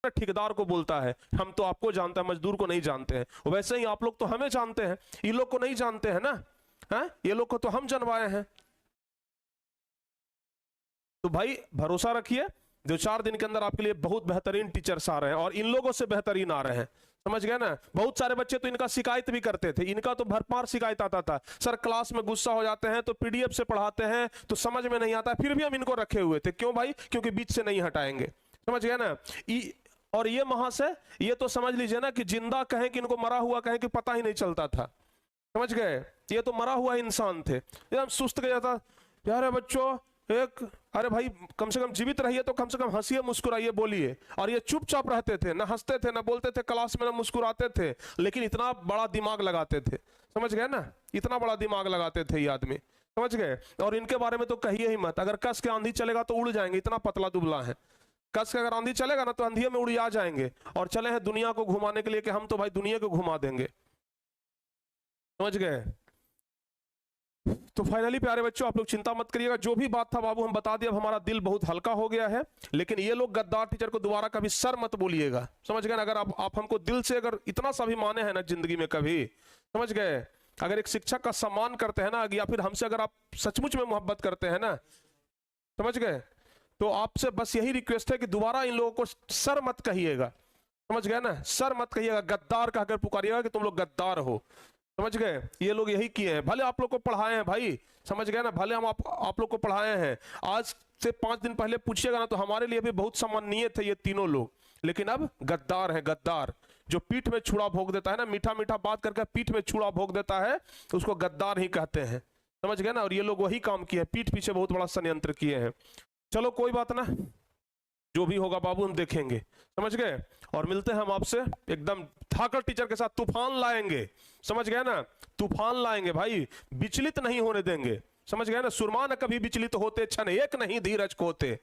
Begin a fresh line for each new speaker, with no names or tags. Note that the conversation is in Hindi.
ठेकेदार को बोलता है हम तो आपको जानते हैं, मजदूर को नहीं जानते हैं। वैसे ही आप लोग तो हमें जानते हैं, ये लोग को नहीं जानते हैं ना, है? ये लोग को तो हम जनवाए हैं। तो भाई भरोसा रखिए, 2-4 दिन के अंदर आपके लिए बहुत बेहतरीन टीचर्स आ रहे हैं और इन लोगों से बेहतरीन आ रहे हैं, समझ गए ना। बहुत सारे बच्चे तो इनका शिकायत भी करते थे, इनका तो भरमार शिकायत आता था, सर क्लास में गुस्सा हो जाते हैं तो पीडीएफ से पढ़ाते हैं तो समझ में नहीं आता, फिर भी हम इनको रखे हुए थे। क्यों भाई? क्योंकि बीच से नहीं हटाएंगे, समझ गए ना। और ये महाशय, ये तो समझ लीजिए ना कि जिंदा कहें कि इनको मरा हुआ कहें कि पता ही नहीं चलता था, समझ गए। ये तो मरा हुआ इंसान थे, एकदम सुस्त गया था। प्यारे बच्चों एक, अरे भाई कम से कम जीवित रहिए तो कम से कम हंसिए मुस्कुराइए बोलिए। और ये चुपचाप रहते थे, ना हंसते थे ना बोलते थे क्लास में, ना मुस्कुराते थे, लेकिन इतना बड़ा दिमाग लगाते थे, समझ गए ना। इतना बड़ा दिमाग लगाते थे ये आदमी, समझ गए। और इनके बारे में तो कहिए ही मत, अगर कस के आंधी चलेगा तो उड़ जाएंगे, इतना पतला दुबला है। कस के अगर आंधी चलेगा ना तो आंधी में उड़ जाएंगे। और चले हैं दुनिया को घुमाने के लिए कि हम तो भाई दुनिया को घुमा देंगे, समझ गए। तो फाइनली प्यारे बच्चों आप लोग चिंता मत करिएगा, जो भी बात था बाबू हम बता दिया, अब हमारा दिल बहुत हल्का हो गया है। लेकिन ये लोग गद्दार टीचर को दोबारा कभी सर मत बोलिएगा, समझ गए ना। अगर आप हमको दिल से अगर इतना सा भी माने हैं ना जिंदगी में कभी, समझ गए, अगर एक शिक्षक का सम्मान करते हैं ना, या फिर हमसे अगर आप सचमुच में मोहब्बत करते हैं ना, समझ गए, तो आपसे बस यही रिक्वेस्ट है कि दोबारा इन लोगों को सर मत कहिएगा, समझ गए ना। सर मत कहिएगा, गद्दार कहकर पुकारिएगा कि तुम लोग गद्दार हो, समझ गए। ये लोग यही किए हैं, भले आप लोग को पढ़ाए हैं भाई, समझ गए ना, भले हम आप लोग को पढ़ाए हैं। आज से 5 दिन पहले पूछिएगा ना तो हमारे लिए भी बहुत सम्माननीय थे ये तीनों लोग, लेकिन अब गद्दार है। गद्दार जो पीठ में छुरा भोग देता है ना, मीठा मीठा बात करके पीठ में छुरा भोग देता है, तो उसको गद्दार ही कहते हैं, समझ गए ना। और ये लोग वही काम किए, पीठ पीछे बहुत बड़ा षड्यंत्र किए हैं। चलो कोई बात ना, जो भी होगा बाबू हम देखेंगे, समझ गए। और मिलते हैं हम आपसे एकदम धाकड़ टीचर के साथ, तूफान लाएंगे, समझ गए ना, तूफान लाएंगे भाई, विचलित नहीं होने देंगे, समझ गए ना। सुरमा न कभी विचलित होते, क्षण एक नहीं धीरज खोते।